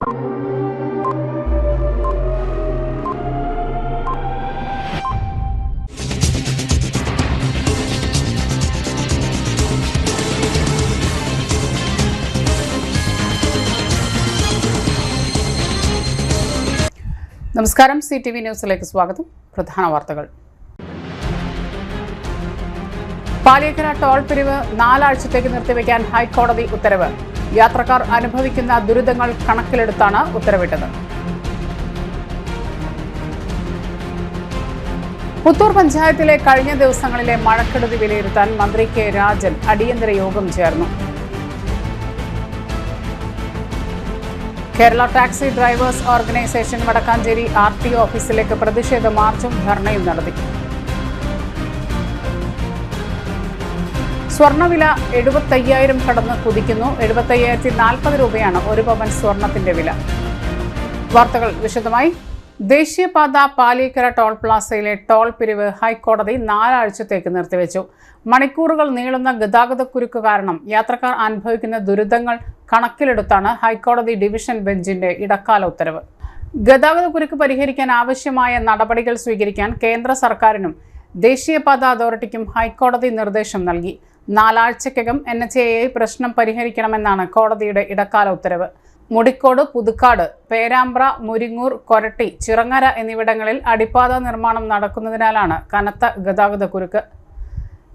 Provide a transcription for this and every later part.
നമസ്കാരം, CTV ന്യൂസിലേക്ക് സ്വാഗതം. പ്രധാന വാർത്തകൾ. പാലിയേക്കര ടോൾ പിരിവ് 4 ആഴ്ചത്തേക്ക് നിർത്തിവെക്കാൻ ഹൈക്കോടതി ഉത്തരവ്. യാത്രക്കാർ അനുഭവിക്കുന്ന ദുരിതങ്ങൾ കണക്കിലെടുത്താണ് ഉത്തരവിട്ടത്. പുത്തൂർ പഞ്ചായത്തിലെ കഴിഞ്ഞ ദിവസങ്ങളിലെ മഴക്കെടുതി വിലയിരുത്താൻ മന്ത്രി കെ രാജൻ അടിയന്തര യോഗം ചേർന്നു. Kerala taxi drivers organisation Vadakkanchery RTO ഓഫീസിലേക്ക് പ്രതിഷേധ മാർച്ചും ധർണയും നടത്തി. സ്വർണ്ണവില 75,000 കടന്ന് കുതിക്കുന്നു. 75,040 രൂപയാണ് 1 പവൻ സ്വർണത്തിന്റെ വില. വാർത്തകൾ വിശദമായി. ദേശീയപാത പാലിയേക്കര ടോൾ പ്ലാസയിലെ ടോൾ പിരിവ് ഹൈക്കോടതി 4 ആഴ്ചത്തേക്ക് നിർത്തിവെച്ചു. മണിക്കൂറുകൾ നീളുന്ന ഗതാഗതക്കുരുക്ക് കാരണം യാത്രക്കാർ അനുഭവിക്കുന്ന ദുരിതങ്ങൾ കണക്കിലെടുത്താണ് ഹൈക്കോടതി ഡിവിഷൻ ബെഞ്ചിന്റെ ഇടക്കാല ഉത്തരവ്. ഗതാഗതക്കുരുക്ക് പരിഹരിക്കാൻ ആവശ്യമായ നടപടികൾ സ്വീകരിക്കാൻ കേന്ദ്ര സർക്കാരിനും ദേശീയപാത അതോറിറ്റിക്കും ഹൈക്കോടതി നിർദ്ദേശം നൽകി. 4 ആഴ്ചയ്ക്കകം NHAI പ്രശ്നം പരിഹരിക്കണമെന്നാണ് കോടതിയുടെ ഇടക്കാല ഉത്തരവ്. മുടിക്കോട്, പുതുക്കാട്, പേരാമ്പ്ര, മുരിങ്ങൂർ, കൊരട്ടി, ചിറങ്ങര എന്നിവിടങ്ങളിൽ അടിപ്പാത നിർമ്മാണം നടക്കുന്നതിനാലാണ് കനത്ത ഗതാഗതക്കുരുക്ക്.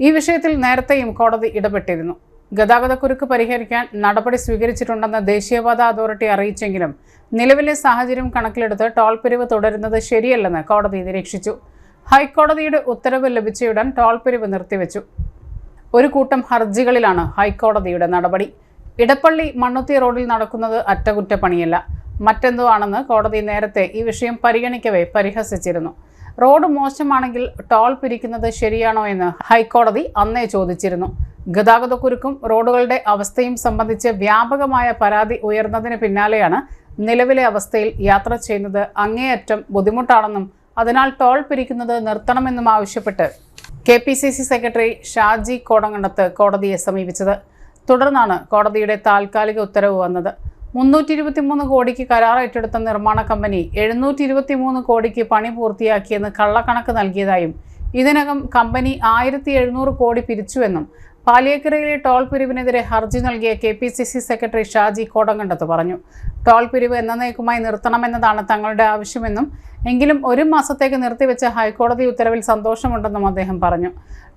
ഈ വിഷയത്തിൽ നേരത്തെയും കോടതി ഇടപെട്ടിരുന്നു. ഗതാഗതക്കുരുക്ക് പരിഹരിക്കാൻ നടപടി സ്വീകരിച്ചിട്ടുണ്ടെന്ന് ദേശീയപാത അതോറിറ്റി അറിയിച്ചെങ്കിലും നിലവിലെ സാഹചര്യം കണക്കിലെടുത്ത് ടോൾ പിരിവ് തുടരുന്നത് ശരിയല്ലെന്ന് കോടതി നിരീക്ഷിച്ചു. ഹൈക്കോടതിയുടെ ഉത്തരവ് ലഭിച്ചയുടൻ ടോൾ പിരിവ് നിർത്തിവെച്ചു. ഒരു കൂട്ടം ഹർജികളിലാണ് ഹൈക്കോടതിയുടെ നടപടി. ഇടപ്പള്ളി മണ്ണുത്തി റോഡിൽ നടക്കുന്നത് അറ്റകുറ്റപ്പണിയല്ല, മറ്റെന്തോ ആണെന്ന് കോടതി നേരത്തെ ഈ വിഷയം പരിഗണിക്കവേ പരിഹസിച്ചിരുന്നു. റോഡ് മോശമാണെങ്കിൽ ടോൾ പിരിക്കുന്നത് ശരിയാണോ എന്ന് ഹൈക്കോടതി അന്നേ ചോദിച്ചിരുന്നു. ഗതാഗതക്കുരുക്കും റോഡുകളുടെ അവസ്ഥയും സംബന്ധിച്ച് വ്യാപകമായ പരാതി ഉയർന്നതിന് പിന്നാലെയാണ് നിലവിലെ അവസ്ഥയിൽ യാത്ര ചെയ്യുന്നത് അങ്ങേയറ്റം ബുദ്ധിമുട്ടാണെന്നും അതിനാൽ ടോൾ പിരിക്കുന്നത് നിർത്തണമെന്നും ആവശ്യപ്പെട്ട് KPCC സെക്രട്ടറി ഷാജി കോടങ്ങണ്ടത്ത് കോടതിയെ സമീപിച്ചത്. തുടർന്നാണ് കോടതിയുടെ താൽക്കാലിക ഉത്തരവ് വന്നത്. 323 കോടിക്ക് കരാർ ഏറ്റെടുത്ത നിർമ്മാണ കമ്പനി 723 കോടിക്ക് പണി പൂർത്തിയാക്കിയെന്ന് കള്ളക്കണക്ക് നൽകിയതായും ഇതിനകം കമ്പനി 1,700 കോടി പിരിച്ചുവെന്നും പാലിയേക്കരയിലെ ടോൾ പിരിവിനെതിരെ ഹർജി നൽകിയ KPCC സെക്രട്ടറി ഷാജി കോടങ്ങണ്ടത്ത് പറഞ്ഞു. ടോൾ പിരിവ് എന്നേക്കുമായി നിർത്തണമെന്നതാണ് തങ്ങളുടെ ആവശ്യമെന്നും എങ്കിലും 1 മാസത്തേക്ക് നിർത്തിവെച്ച ഹൈക്കോടതി ഉത്തരവിൽ സന്തോഷമുണ്ടെന്നും അദ്ദേഹം പറഞ്ഞു.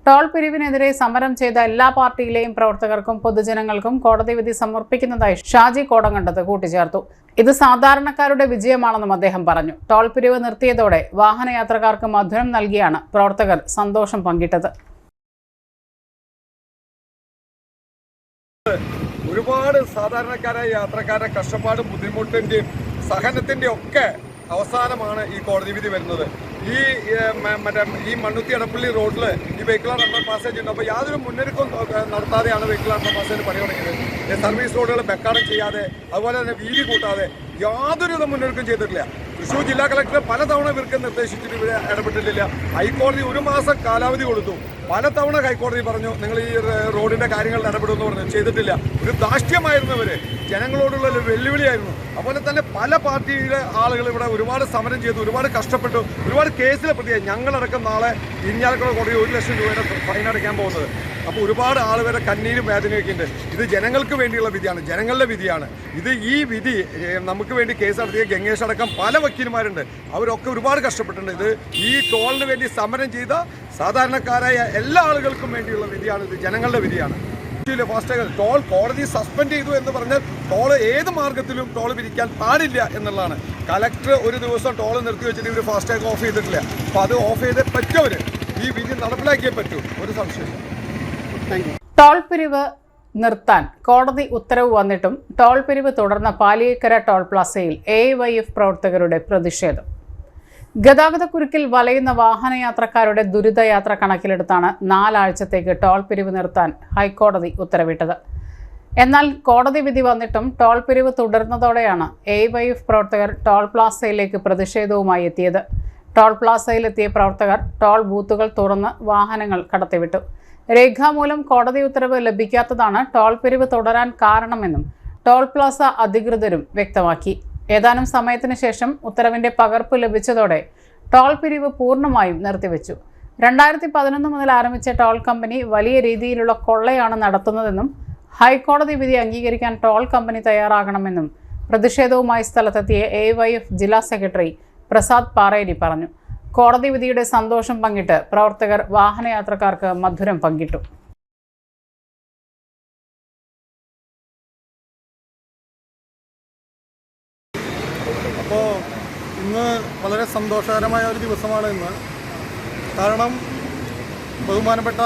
ടോൾ പിരിവിനെതിരെ സമരം ചെയ്ത എല്ലാ പാർട്ടിയിലെയും പ്രവർത്തകർക്കും പൊതുജനങ്ങൾക്കും കോടതി വിധി സമർപ്പിക്കുന്നതായി ഷാജി കോടങ്ങണ്ടത്ത് കൂട്ടിച്ചേർത്തു. ഇത് സാധാരണക്കാരുടെ വിജയമാണെന്നും അദ്ദേഹം പറഞ്ഞു. ടോൾ പിരിവ് നിർത്തിയതോടെ വാഹനയാത്രക്കാർക്ക് മധുരം നൽകിയാണ് പ്രവർത്തകർ സന്തോഷം പങ്കിട്ടത്. ഒരുപാട് സാധാരണക്കാരായ യാത്രക്കാരുടെ കഷ്ടപ്പാടും ബുദ്ധിമുട്ടിൻ്റെയും സഹനത്തിൻ്റെയും ഒക്കെ അവസാനമാണ് ഈ കോടതി വിധി വരുന്നത്. ഈ മണ്ണുത്തി എടപ്പള്ളി റോഡിൽ ഈ വെഹിക്കിൾ അണ്ടർ പാസേജ് ഉണ്ട്. അപ്പോൾ യാതൊരു മുന്നൊരുക്കം നടത്താതെയാണ് വെഹിക്കിൾ അണ്ടർ പാസേജ് പണി തുടങ്ങിയത്. സർവീസ് റോഡുകൾ ബെക്കാടം ചെയ്യാതെ, അതുപോലെ തന്നെ വീതി കൂട്ടാതെ യാതൊരു മുന്നൊരുക്കം ചെയ്തിട്ടില്ല. തൃശ്ശൂർ ജില്ലാ കളക്ടർ പലതവണ ഇവർക്ക് നിർദ്ദേശിച്ചിട്ട് ഇവരെ ഇടപെട്ടിട്ടില്ല. ഹൈക്കോടതി 1 മാസം കാലാവധി കൊടുത്തു. പലതവണ ഹൈക്കോടതി പറഞ്ഞു നിങ്ങൾ ഈ റോഡിൻ്റെ കാര്യങ്ങളിൽ ഇടപെടുമെന്ന് പറഞ്ഞു, ചെയ്തിട്ടില്ല. ഒരു ധാർഷ്ട്യമായിരുന്നു ഇവർ, ജനങ്ങളോടുള്ള ഒരു വെല്ലുവിളിയായിരുന്നു. അതുപോലെ തന്നെ പല പാർട്ടിയിലെ ആളുകൾ ഇവിടെ ഒരുപാട് സമരം ചെയ്തു, ഒരുപാട് കഷ്ടപ്പെട്ടു, ഒരുപാട് കേസിലെ പ്രതിയായി. ഞങ്ങളടക്കം നാളെ ഇരിഞ്ഞാലക്കുട കോടതി 1 ലക്ഷം രൂപയുടെ ഫൈൻ അടയ്ക്കാൻ പോകുന്നത്. അപ്പോൾ ഒരുപാട് ആളുകളുടെ കണ്ണീരും വേദനയൊക്കെ ഉണ്ട്. ഇത് ജനങ്ങൾക്ക് വേണ്ടിയുള്ള വിധിയാണ്, ജനങ്ങളുടെ വിധിയാണ് ഇത്. ഈ വിധി നമുക്ക് വേണ്ടി കേസ് നടത്തിയ ഗംഗേഷ് അടക്കം പല വക്കീൽമാരുണ്ട്, അവരൊക്കെ ഒരുപാട് കഷ്ടപ്പെട്ടിട്ടുണ്ട്. ഇത് ഈ ടോളിന് വേണ്ടി സമരം ചെയ്ത സാധാരണക്കാരായ എല്ലാ ആളുകൾക്കും വേണ്ടിയുള്ള വിധിയാണ്, ഇത് ജനങ്ങളുടെ വിധിയാണ്. ഫാസ്ടാഗ് ടോൾ കോടതി സസ്പെൻഡ് ചെയ്തു എന്ന് പറഞ്ഞാൽ ടോൾ ഏത് മാർഗത്തിലും ടോൾ പിരിക്കാൻ പാടില്ല എന്നുള്ളതാണ്. കലക്ടർ ഒരു ദിവസം ടോൾ നിർത്തി വെച്ചിട്ട് ഇവർ ഫാസ്ടാഗ് ഓഫ് ചെയ്തിട്ടില്ല. അപ്പോൾ അത് ഓഫ് ചെയ്തേ പറ്റവർ ഈ വിധി നടപ്പിലാക്കിയേ പറ്റൂ, ഒരു സംശയം. ടോൾ പിരിവ് നിർത്താൻ കോടതി ഉത്തരവ് വന്നിട്ടും ടോൾ പിരിവ് തുടർന്ന പാലിയേക്കര ടോൾ പ്ലാസയിൽ AYF പ്രവർത്തകരുടെ പ്രതിഷേധം. ഗതാഗതക്കുരുക്കിൽ വലയുന്ന വാഹനയാത്രക്കാരുടെ ദുരിതയാത്ര കണക്കിലെടുത്താണ് 4 ആഴ്ചത്തേക്ക് ടോൾ പിരിവ് നിർത്താൻ ഹൈക്കോടതി ഉത്തരവിട്ടത്. എന്നാൽ കോടതി വിധി വന്നിട്ടും ടോൾ പിരിവ് തുടർന്നതോടെയാണ് AYF പ്രവർത്തകർ ടോൾ പ്ലാസയിലേക്ക് പ്രതിഷേധവുമായി എത്തിയത്. ടോൾ പ്ലാസയിലെത്തിയ പ്രവർത്തകർ ടോൾ ബൂത്തുകൾ തുറന്ന് വാഹനങ്ങൾ കടത്തിവിട്ടു. രേഖാമൂലം കോടതി ഉത്തരവ് ലഭിക്കാത്തതാണ് ടോൾ പിരിവ് തുടരാൻ കാരണമെന്നും ടോൾ പ്ലാസ അധികൃതരും വ്യക്തമാക്കി. ഏതാനും സമയത്തിന് ശേഷം ഉത്തരവിന്റെ പകർപ്പ് ലഭിച്ചതോടെ ടോൾ പിരിവ് പൂർണ്ണമായും നിർത്തിവെച്ചു. 2011 മുതൽ ആരംഭിച്ച ടോൾ കമ്പനി വലിയ രീതിയിലുള്ള കൊള്ളയാണ് നടത്തുന്നതെന്നും ഹൈക്കോടതി വിധി അംഗീകരിക്കാൻ ടോൾ കമ്പനി തയ്യാറാകണമെന്നും പ്രതിഷേധവുമായി സ്ഥലത്തെത്തിയ AYF ജില്ലാ സെക്രട്ടറി പ്രസാദ് പാറേരി പറഞ്ഞു. കോടതി വിധിയുടെ സന്തോഷം പങ്കിട്ട് പ്രവർത്തകർ വാഹനയാത്രക്കാർക്ക് മധുരം പങ്കിട്ടു. അപ്പോൾ ഇന്ന് വളരെ സന്തോഷകരമായ ഒരു ദിവസമാണ് ഇന്ന്. കാരണം ബഹുമാനപ്പെട്ട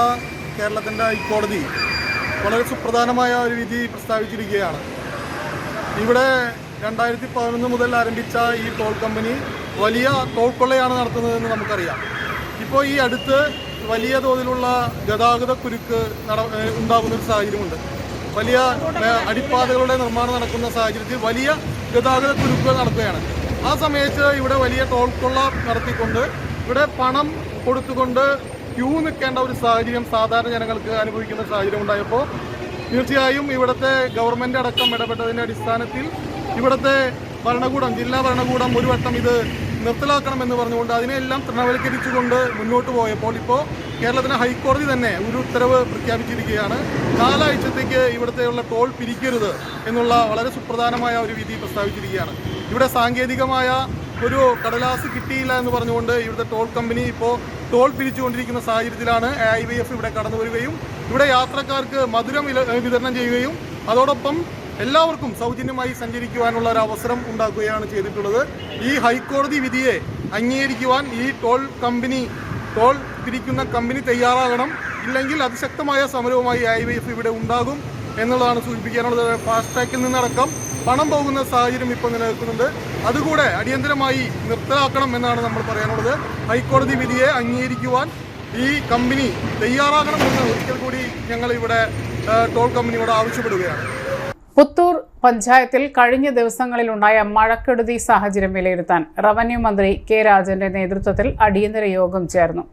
കേരളത്തിൻ്റെ ഹൈക്കോടതി വളരെ സുപ്രധാനമായ ഒരു വിധി പ്രസ്താവിച്ചിരിക്കുകയാണ്. ഇവിടെ 2011 മുതൽ ആരംഭിച്ച ഈ ടോൾ കമ്പനി വലിയ ടോൾ കൊള്ളയാണ് നടത്തുന്നതെന്ന് നമുക്കറിയാം. ഇപ്പോൾ ഈ അടുത്ത് വലിയ തോതിലുള്ള ഗതാഗത കുരുക്ക് ഉണ്ടാകുന്നൊരു സാഹചര്യമുണ്ട്. വലിയ അടിപ്പാതകളുടെ നിർമ്മാണം നടക്കുന്ന സാഹചര്യത്തിൽ വലിയ ഗതാഗത കുരുക്കുകൾ നടക്കുകയാണ്. ആ സമയത്ത് ഇവിടെ വലിയ ടോൾ കൊള്ള നടത്തിക്കൊണ്ട് ഇവിടെ പണം കൊടുത്തുകൊണ്ട് ക്യൂ നിൽക്കേണ്ട ഒരു സാഹചര്യം സാധാരണ ജനങ്ങൾക്ക് അനുഭവിക്കുന്ന സാഹചര്യം ഉണ്ടായപ്പോൾ തീർച്ചയായും ഇവിടുത്തെ ഗവൺമെൻറ് അടക്കം ഇടപെട്ടതിൻ്റെ അടിസ്ഥാനത്തിൽ ഇവിടുത്തെ ഭരണകൂടം, ജില്ലാ ഭരണകൂടം ഒരു വട്ടം ഇത് നിർത്തലാക്കണമെന്ന് പറഞ്ഞുകൊണ്ട് അതിനെല്ലാം തൃണവൽക്കരിച്ചുകൊണ്ട് മുന്നോട്ട് പോയപ്പോൾ ഇപ്പോൾ കേരളത്തിന് ഹൈക്കോടതി തന്നെ ഒരു ഉത്തരവ് പ്രഖ്യാപിച്ചിരിക്കുകയാണ്. 4 ആഴ്ചത്തേക്ക് ഇവിടുത്തെയുള്ള ടോൾ പിരിക്കരുത് എന്നുള്ള വളരെ സുപ്രധാനമായ ഒരു വിധി പ്രസ്താവിച്ചിരിക്കുകയാണ്. ഇവിടെ സാങ്കേതികമായ ഒരു കടലാസ് കിട്ടിയില്ല എന്ന് പറഞ്ഞുകൊണ്ട് ഇവിടുത്തെ ടോൾ കമ്പനി ഇപ്പോൾ ടോൾ പിരിച്ചുകൊണ്ടിരിക്കുന്ന സാഹചര്യത്തിലാണ് AYF ഇവിടെ കടന്നു വരികയും ഇവിടെ യാത്രക്കാർക്ക് മധുരം വിതരണം ചെയ്യുകയും അതോടൊപ്പം എല്ലാവർക്കും സൗജന്യമായി സഞ്ചരിക്കുവാനുള്ള ഒരു അവസരം ഉണ്ടാക്കുകയാണ് ചെയ്തിട്ടുള്ളത്. ഈ ഹൈക്കോടതി വിധിയെ അംഗീകരിക്കുവാൻ ഈ ടോൾ പിരിക്കുന്ന കമ്പനി തയ്യാറാകണം. ഇല്ലെങ്കിൽ അതിശക്തമായ സമരവുമായി AYF ഇവിടെ ഉണ്ടാകും എന്നുള്ളതാണ് സൂചിപ്പിക്കാനുള്ളത്. ഫാസ്റ്റ് ട്രാക്കിൽ നിന്നടക്കം പണം പോകുന്ന സാഹചര്യം ഇപ്പോൾ നിലനിൽക്കുന്നുണ്ട്. അതുകൂടെ അടിയന്തരമായി നിർത്തലാക്കണം എന്നാണ് നമ്മൾ പറയാനുള്ളത്. ഹൈക്കോടതി വിധിയെ അംഗീകരിക്കുവാൻ ഈ കമ്പനി തയ്യാറാകണമെന്ന് ഒരിക്കൽ കൂടി ഞങ്ങൾ ഇവിടെ ടോൾ കമ്പനിയോട് ആവശ്യപ്പെടുകയാണ്. പുത്തൂർ പഞ്ചായത്തിൽ കഴിഞ്ഞ ദിവസങ്ങളിലുണ്ടായ മഴക്കെടുതി സാഹചര്യം വിലയിരുത്താൻ റവന്യൂ മന്ത്രി കെ രാജന്റെ നേതൃത്വത്തിൽ അടിയന്തര യോഗം ചേർന്നു.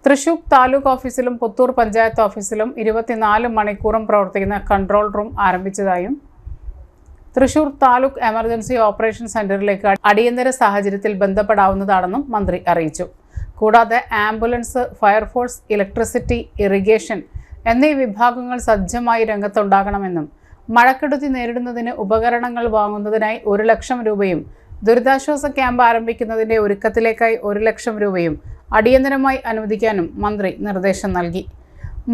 തൃശൂർ താലൂക്ക് ഓഫീസിലും പുത്തൂർ പഞ്ചായത്ത് ഓഫീസിലും 24 മണിക്കൂറും പ്രവർത്തിക്കുന്ന കൺട്രോൾ റൂം ആരംഭിച്ചതായും തൃശൂർ താലൂക്ക് എമർജൻസി ഓപ്പറേഷൻ സെന്ററിലേക്ക് അടിയന്തര സാഹചര്യത്തിൽ ബന്ധപ്പെടാവുന്നതാണെന്നും മന്ത്രി അറിയിച്ചു. കൂടാതെ ആംബുലൻസ്, ഫയർഫോഴ്സ്, ഇലക്ട്രിസിറ്റി, ഇറിഗേഷൻ എന്നീ വിഭാഗങ്ങൾ സജ്ജമായി രംഗത്തുണ്ടാകണമെന്നും മഴക്കെടുതി നേരിടുന്നതിന് ഉപകരണങ്ങൾ വാങ്ങുന്നതിനായി 1 ലക്ഷം രൂപയും ദുരിതാശ്വാസ ക്യാമ്പ് ആരംഭിക്കുന്നതിന്റെ ഒരുക്കത്തിലേക്കായി 1 ലക്ഷം രൂപയും അടിയന്തരമായി അനുവദിക്കാനും മന്ത്രി നിർദ്ദേശം നൽകി.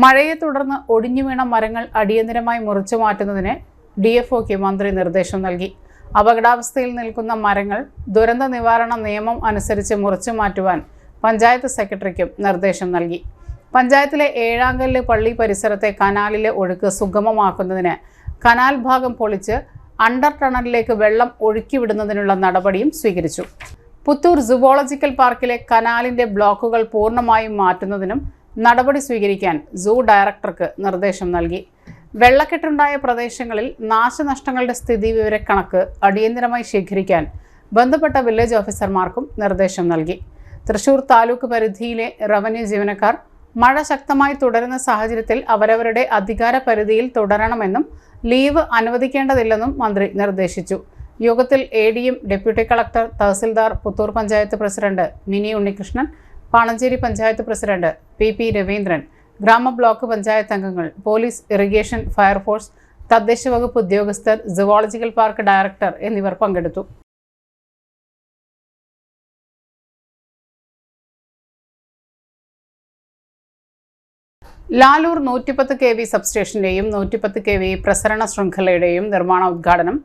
മഴയെ തുടർന്ന് ഒടിഞ്ഞു വീണ മരങ്ങൾ അടിയന്തരമായി മുറിച്ചു മാറ്റുന്നതിന് DFOയ്ക്ക് മന്ത്രി നിർദ്ദേശം നൽകി. അപകടാവസ്ഥയിൽ നിൽക്കുന്ന മരങ്ങൾ ദുരന്ത നിവാരണ നിയമം അനുസരിച്ച് മുറിച്ചു മാറ്റുവാൻ പഞ്ചായത്ത് സെക്രട്ടറിക്കും നിർദ്ദേശം നൽകി. പഞ്ചായത്തിലെ ഏഴാങ്കല്ല് പള്ളി പരിസരത്തെ കനാലിലെ ഒഴുക്ക് സുഗമമാക്കുന്നതിന് കനാൽ ഭാഗം പൊളിച്ച് അണ്ടർ ടണലിലേക്ക് വെള്ളം ഒഴുക്കിവിടുന്നതിനുള്ള നടപടിയും സ്വീകരിച്ചു. പുത്തൂർ സുവോളജിക്കൽ പാർക്കിലെ കനാലിന്റെ ബ്ലോക്കുകൾ പൂർണ്ണമായും മാറ്റുന്നതിനും നടപടി സ്വീകരിക്കാൻ സൂ ഡയറക്ടർക്ക് നിർദ്ദേശം നൽകി. വെള്ളക്കെട്ടുണ്ടായ പ്രദേശങ്ങളിൽ നാശനഷ്ടങ്ങളുടെ സ്ഥിതിവിവരക്കണക്ക് അടിയന്തരമായി ശേഖരിക്കാൻ ബന്ധപ്പെട്ട വില്ലേജ് ഓഫീസർമാർക്കും നിർദ്ദേശം നൽകി. തൃശൂർ താലൂക്ക് പരിധിയിലെ റവന്യൂ ജീവനക്കാർ മഴ ശക്തമായി തുടരുന്ന സാഹചര്യത്തിൽ അവരവരുടെ അധികാര പരിധിയിൽ തുടരണമെന്നും ലീവ് അനുവദിക്കേണ്ടതില്ലെന്നും മന്ത്രി നിർദ്ദേശിച്ചു. യോഗത്തിൽ ADM, deputy collector, tahsildar, Puthur panchayat president mini Unnikrishnan, Panancheri panchayat president PP Raveendran, ഗ്രാമ ബ്ലോക്ക് പഞ്ചായത്ത് അംഗങ്ങൾ, പോലീസ്, ഇറിഗേഷൻ, ഫയർഫോഴ്സ്, തദ്ദേശ വകുപ്പ് ഉദ്യോഗസ്ഥർ, സുവോളജിക്കൽ പാർക്ക് ഡയറക്ടർ എന്നിവർ പങ്കെടുത്തു. ലാലൂർ 110 kV സബ്സ്റ്റേഷന്റെയും 110 kV പ്രസരണ ശൃംഖലയുടെയും നിർമ്മാണ ഉദ്ഘാടനം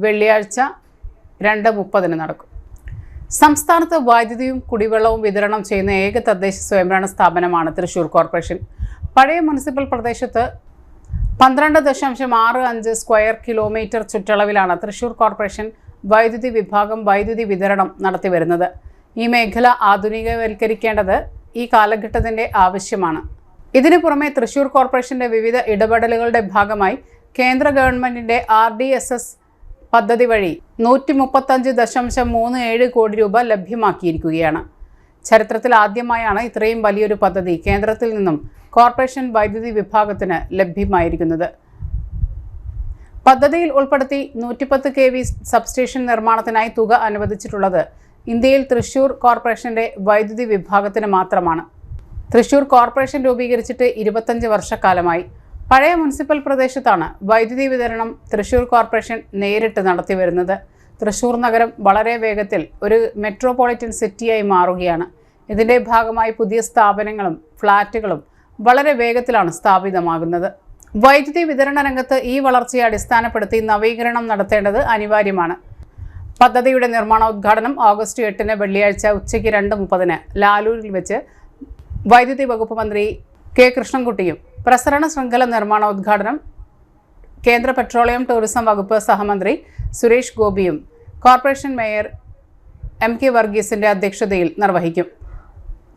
വെള്ളിയാഴ്ച 2:30 നടക്കും. സംസ്ഥാനത്ത് വൈദ്യുതിയും കുടിവെള്ളവും വിതരണം ചെയ്യുന്ന ഏക തദ്ദേശ സ്വയംഭരണ സ്ഥാപനമാണ് തൃശൂർ കോർപ്പറേഷൻ. പഴയ മുനിസിപ്പൽ പ്രദേശത്ത് 12.65 സ്ക്വയർ കിലോമീറ്റർ ചുറ്റളവിലാണ് തൃശൂർ കോർപ്പറേഷൻ വൈദ്യുതി വിഭാഗം വൈദ്യുതി വിതരണം നടത്തിവരുന്നത്. ഈ മേഖല ആധുനികവൽക്കരിക്കേണ്ടത് ഈ കാലഘട്ടത്തിന്റെ ആവശ്യമാണ്. ഇതിനു പുറമെ തൃശൂർ കോർപ്പറേഷന്റെ വിവിധ ഇടപെടലുകളുടെ ഭാഗമായി കേന്ദ്ര ഗവൺമെന്റിന്റെ RDSS പദ്ധതി വഴി 135.37 കോടി രൂപ ലഭ്യമാക്കിയിരിക്കുകയാണ്. ചരിത്രത്തിൽ ആദ്യമായാണ് ഇത്രയും വലിയൊരു പദ്ധതി കേന്ദ്രത്തിൽ നിന്നും കോർപ്പറേഷൻ വൈദ്യുതി വിഭാഗത്തിന് ലഭ്യമായിരിക്കുന്നത്. പദ്ധതിയിൽ ഉൾപ്പെടുത്തി 110 kV സബ്സ്റ്റേഷൻ നിർമ്മാണത്തിനായി തുക അനുവദിച്ചിട്ടുള്ളത് ഇന്ത്യയിൽ തൃശൂർ കോർപ്പറേഷന്റെ വൈദ്യുതി വിഭാഗത്തിന് മാത്രമാണ്. തൃശൂർ കോർപ്പറേഷൻ രൂപീകരിച്ചിട്ട് 25 വർഷക്കാലമായി. പഴയ മുനിസിപ്പൽ പ്രദേശത്താണ് വൈദ്യുതി വിതരണം തൃശൂർ കോർപ്പറേഷൻ നേരിട്ട് നടത്തിവരുന്നത്. തൃശൂർ നഗരം വളരെ വേഗത്തിൽ ഒരു മെട്രോപൊളിറ്റൻ സിറ്റിയായി മാറുകയാണ്. ഇതിന്റെ ഭാഗമായി പുതിയ സ്ഥാപനങ്ങളും ഫ്ളാറ്റുകളും വളരെ വേഗത്തിലാണ് സ്ഥാപിതമാകുന്നത്. വൈദ്യുതി വിതരണ രംഗത്ത് ഈ വളർച്ചയെ അടിസ്ഥാനപ്പെടുത്തി നവീകരണം നടത്തേണ്ടത് അനിവാര്യമാണ്. പദ്ധതിയുടെ നിർമ്മാണോദ്ഘാടനം ഓഗസ്റ്റ് 8 വെള്ളിയാഴ്ച ഉച്ചയ്ക്ക് 2:30 ലാലൂരിൽ വെച്ച് വൈദ്യുതി വകുപ്പ് മന്ത്രി കെ കൃഷ്ണൻകുട്ടിയും പ്രസരണ ശൃംഖല നിർമ്മാണോദ്ഘാടനം കേന്ദ്ര പെട്രോളിയം ടൂറിസം വകുപ്പ് സഹമന്ത്രി സുരേഷ് ഗോപിയും കോർപ്പറേഷൻ മേയർ MK വർഗീസിന്റെ അധ്യക്ഷതയിൽ നിർവഹിക്കും.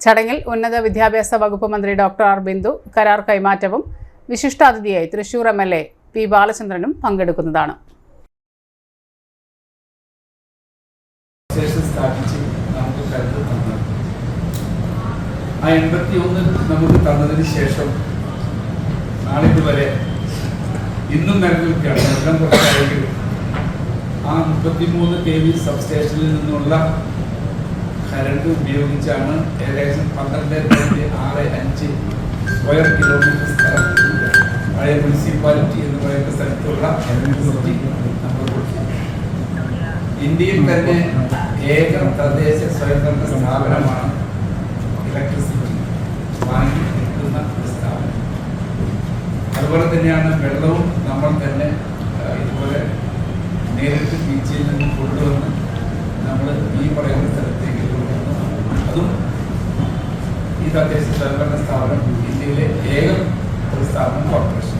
ചടങ്ങിൽ ഉന്നത വിദ്യാഭ്യാസ വകുപ്പ് മന്ത്രി ഡോക്ടർ ആർ ബിന്ദു കരാർ കൈമാറ്റവും വിശിഷ്ടാതിഥിയായി തൃശൂർ MLA പി ബാലചന്ദ്രനും പങ്കെടുക്കുന്നതാണ്. ആ 81 നമുക്ക് തന്നതിന് ശേഷം നാളിതുവരെ ഇന്നും നിലനിൽക്കുകയാണ്. വെള്ളം കുറച്ചായെങ്കിലും ആ 33 kV സബ്സ്റ്റേഷനിൽ നിന്നുള്ള കരണ്ട് ഉപയോഗിച്ചാണ് ഏകദേശം 12.65 സ്ക്വയർ കിലോമീറ്റർ സ്ഥലം പഴയ മുനിസിപ്പാലിറ്റി എന്ന് പറയുന്ന സ്ഥലത്തുള്ള ഇലക്ട്രിസിറ്റി നമ്മൾ കൊടുക്കുന്നത്. ഇന്ത്യയിൽ തന്നെ ഏക തദ്ദേശ സ്വയംഭരണ സ്ഥാപനമാണ് ഇലക്ട്രിസിറ്റി വാങ്ങി കിട്ടുന്ന സ്ഥാപനം. അതുപോലെ തന്നെയാണ് വെള്ളവും നമ്മൾ തന്നെ ഇതുപോലെ നേരിട്ട് ബീച്ചിൽ നിന്ന് കൊണ്ടുവന്ന് നമ്മൾ ഈ പറയുന്ന സ്ഥലത്തേക്ക് കൊണ്ടുവന്നു. അതും ഈ തദ്ദേശ സ്വയംഭരണ സ്ഥാപനം ഇന്ത്യയിലെ ഏക ഒരു സ്ഥാപനം കോർപ്പറേഷൻ.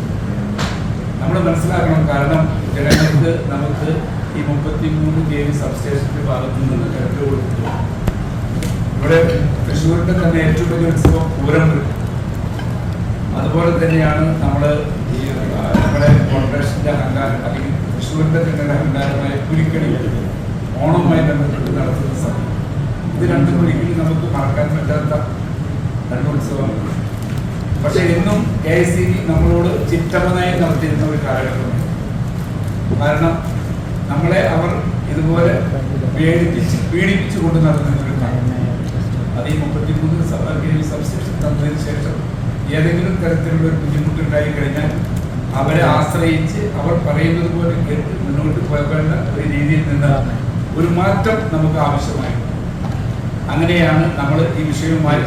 നമ്മൾ മനസ്സിലാക്കണം, കാരണം ജനങ്ങൾക്ക് നമുക്ക് ഈ 33 kV സബ്സ്റ്റേഷന്റെ ഭാഗത്തു നിന്ന് കരണ്ട് കൊടുക്കുന്നു. ഇവിടെ തൃശ്ശൂരിന്റെ തന്നെ ഏറ്റവും വലിയ ഉത്സവം പൂരം. അതുപോലെ തന്നെയാണ് നമ്മൾ ഈ നമ്മുടെ കോർപ്പറേഷന്റെ അഹങ്കാരം അല്ലെങ്കിൽ തൃശ്ശൂരിന്റെ തന്നെ അഹങ്കാരമായ പുലിക്കളി ഓണവുമായി ബന്ധപ്പെട്ട് നടത്തുന്ന സമയം. ഇത് രണ്ടും ഒരിക്കലും നമുക്ക് മറക്കാൻ പറ്റാത്ത രണ്ട് ഉത്സവമാണ്. പക്ഷെ ഇന്നും KICB നമ്മളോട് ചിറ്റമനായി നടത്തിയിരുന്ന ഒരു കാലഘട്ടമാണ്. കാരണം നമ്മളെ അവർ ഇതുപോലെ പീഡിപ്പിച്ചു കൊണ്ട് നടന്നിരുന്ന അത് ഈ 33 kV സബ്സ്റ്റേഷൻ തന്നതിന് ശേഷം ഏതെങ്കിലും തരത്തിലുള്ള ഒരു ബുദ്ധിമുട്ടുണ്ടായി കഴിഞ്ഞാൽ അവരെ ആശ്രയിച്ച് അവർ പറയുന്നത് പോലെ കേട്ട് മുന്നോട്ട് പോകേണ്ട ഒരു രീതിയിൽ നിന്ന് ഒരു മാറ്റം നമുക്ക് ആവശ്യമായി. അങ്ങനെയാണ് നമ്മൾ ഈ വിഷയവുമായി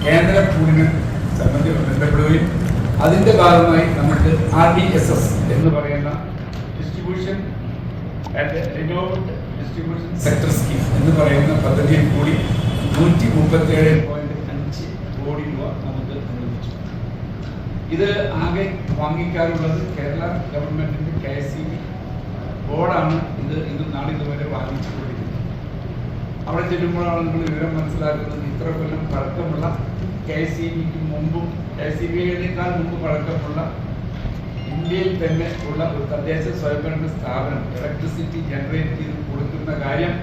കേന്ദ്ര പൂളിനെ സംബന്ധി ബന്ധപ്പെടുകയും അതിന്റെ ഭാഗമായി നമുക്ക് RDSS എന്ന് പറയുന്ന distribution and renewable distribution sector scheme എന്ന് പറയുന്ന പദ്ധതിയിൽ കൂടി 137.5 കോടി രൂപ നമുക്ക് അനുവദിച്ചു. ഇത് ആകെ വാങ്ങിക്കാറുള്ളത് കേരള ഗവൺമെന്റിന്റെ KICB ബോർഡാണ്. ഇത് നാളിതുവരെ വാങ്ങിച്ചുകൊണ്ടിരിക്കുന്നത്. അവിടെ ചെല്ലുമ്പോഴാണ് നമ്മൾ വിവരം മനസ്സിലാക്കുന്നത് ഇത്ര കൊല്ലം പഴക്കമുള്ള KICBക്ക് മുമ്പും KICBയേക്കാൾ മുമ്പ് പഴക്കമുള്ള ഇന്ത്യയിൽ തന്നെ ഉള്ള ഒരു തദ്ദേശ സ്വയംഭരണ സ്ഥാപനം ഇലക്ട്രിസിറ്റി ജനറേറ്റ് ചെയ്ത് കൊടുക്കുന്ന കാര്യം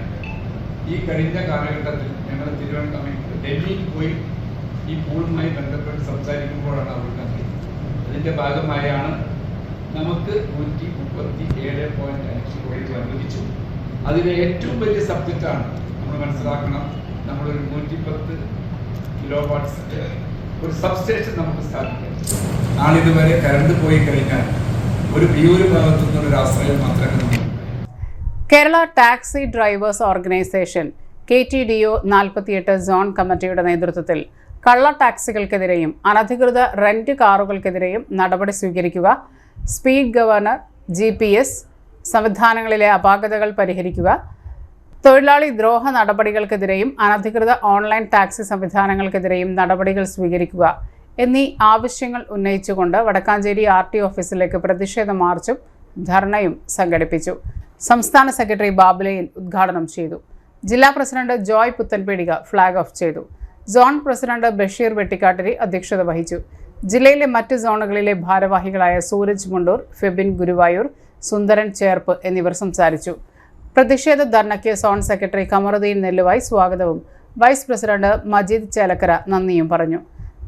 ഈ കഴിഞ്ഞ കാലഘട്ടത്തിൽ ഞങ്ങൾ തിരുവനന്തപുരം ഡൽഹിയിൽ പോയി ഈ പൂളുമായി ബന്ധപ്പെട്ട് സംസാരിക്കുമ്പോഴാണ് അവർക്ക് അറിയുന്നത്. അതിന്റെ ഭാഗമായാണ് നമുക്ക് 137.5 കോടി അനുവദിച്ചു. അതിലെ ഏറ്റവും വലിയ സബ്ജക്റ്റാണ് നമ്മൾ മനസ്സിലാക്കണം, നമ്മളൊരു 110 കിലോവാട്ട്സിന്റെ ഒരു സബ്സ്റ്റേഷൻ നമുക്ക് സ്ഥാപിക്കാം. നാളിതുവരെ കറണ്ട് പോയി കഴിഞ്ഞാൽ ഒരു വിയൂര് ഭാഗത്തു നിന്നൊരു ആശ്രയം മാത്രമേ. Kerala taxi drivers organisation KTDO 48 zone കമ്മിറ്റിയുടെ നേതൃത്വത്തിൽ കള്ള ടാക്സികൾക്കെതിരെയും അനധികൃത റെന്റ് കാറുകൾക്കെതിരെയും നടപടി സ്വീകരിക്കുക, സ്പീഡ് ഗവർണർ GPS സംവിധാനങ്ങളിലെ അപാകതകൾ പരിഹരിക്കുക, തൊഴിലാളി ദ്രോഹ നടപടികൾക്കെതിരെയും അനധികൃത ഓൺലൈൻ ടാക്സി സംവിധാനങ്ങൾക്കെതിരെയും നടപടികൾ സ്വീകരിക്കുക എന്നീ ആവശ്യങ്ങൾ ഉന്നയിച്ചുകൊണ്ട് വടക്കാഞ്ചേരി RT ഓഫീസിലേക്ക് പ്രതിഷേധ മാർച്ചും ധർണയും സംഘടിപ്പിച്ചു. സംസ്ഥാന സെക്രട്ടറി ബാബുലയൻ ഉദ്ഘാടനം ചെയ്തു. ജില്ലാ പ്രസിഡന്റ് ജോയ് പുത്തൻപേടിക ഫ്ളാഗ് ഓഫ് ചെയ്തു. സോൺ പ്രസിഡന്റ് ബഷീർ വെട്ടിക്കാട്ടിരി അധ്യക്ഷത വഹിച്ചു. ജില്ലയിലെ മറ്റ് സോണുകളിലെ ഭാരവാഹികളായ സൂരജ് മുണ്ടൂർ, ഫെബിൻ ഗുരുവായൂർ, സുന്ദരൻ ചേർപ്പ് എന്നിവർ സംസാരിച്ചു. പ്രതിഷേധ ധർണയ്ക്ക് സോൺ സെക്രട്ടറി കമറുദ്ദീൻ നെല്ലുവായി സ്വാഗതവും വൈസ് പ്രസിഡന്റ് മജീദ് ചേലക്കര നന്ദിയും പറഞ്ഞു.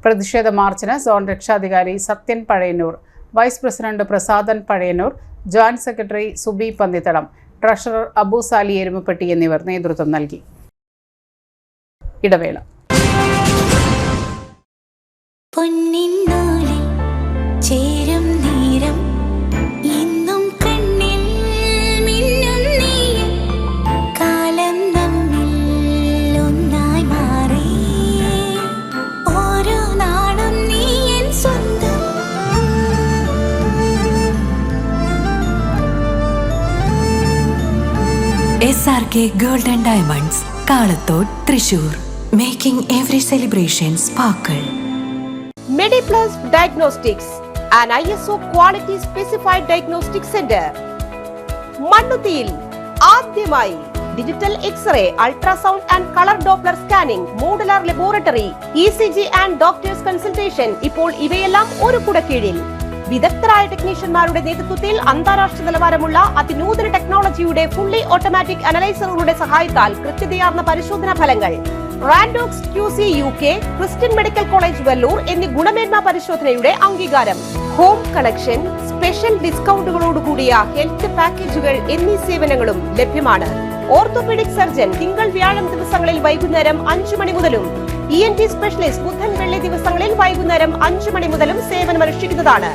പ്രതിഷേധ മാർച്ചിന് സോൺ രക്ഷാധികാരി Sathyan Pazhayannur, vice president Prasadan Pazhayannur, joint secretary Subi Panthithadam, treasurer Abu Sali Erumapetty എന്നിവർ നേതൃത്വം നൽകി. ഇടവേള. SRK Gold and Diamonds, Kalathod, Thrissur, making every celebration sparkle. MediPlus Diagnostics, an ISO quality specified diagnostic center. മണ്ണുത്തിയിൽ ആദ്യമായി digital x-ray, ultrasound and colour Doppler scanning, modular laboratory, ECG and doctors consultation. ഇപ്പോൾ ഇവയെല്ലാം ഒരു കുടക്കീഴിൽ. വിദഗ്ധരായ ടെക്നീഷ്യന്മാരുടെ നേതൃത്വത്തിൽ അന്താരാഷ്ട്ര നിലവാരമുള്ള അതിനൂതന ടെക്നോളജിയുടെ ഫുള്ളി ഓട്ടോമാറ്റിക് അനലൈസറുകളുടെ സഹായത്താൽ കൃത്യതയാർന്ന പരിശോധനാ ഫലങ്ങൾ. റാൻഡോക്സ് QC UK, Christian medical college Vellore എന്നീ ഗുണമേന്മ പരിശോധനയുടെ അംഗീകാരം. ഹോം കണക്ഷൻ, സ്പെഷ്യൽ ഡിസ്കൗണ്ടുകളോടുകൂടിയ ഹെൽത്ത് പാക്കേജുകൾ എന്നീ സേവനങ്ങളും ലഭ്യമാണ്. ഓർത്തോപീഡിക് സർജൻ തിങ്കൾ വ്യാഴം ദിവസങ്ങളിൽ വൈകുന്നേരം 5 മണി മുതലും ENT സ്പെഷ്യലിസ്റ്റ് ബുധൻ വെള്ളി ദിവസങ്ങളിൽ വൈകുന്നേരം 5 മണി മുതലും സേവനമനുഷ്ഠിക്കുന്നതാണ്.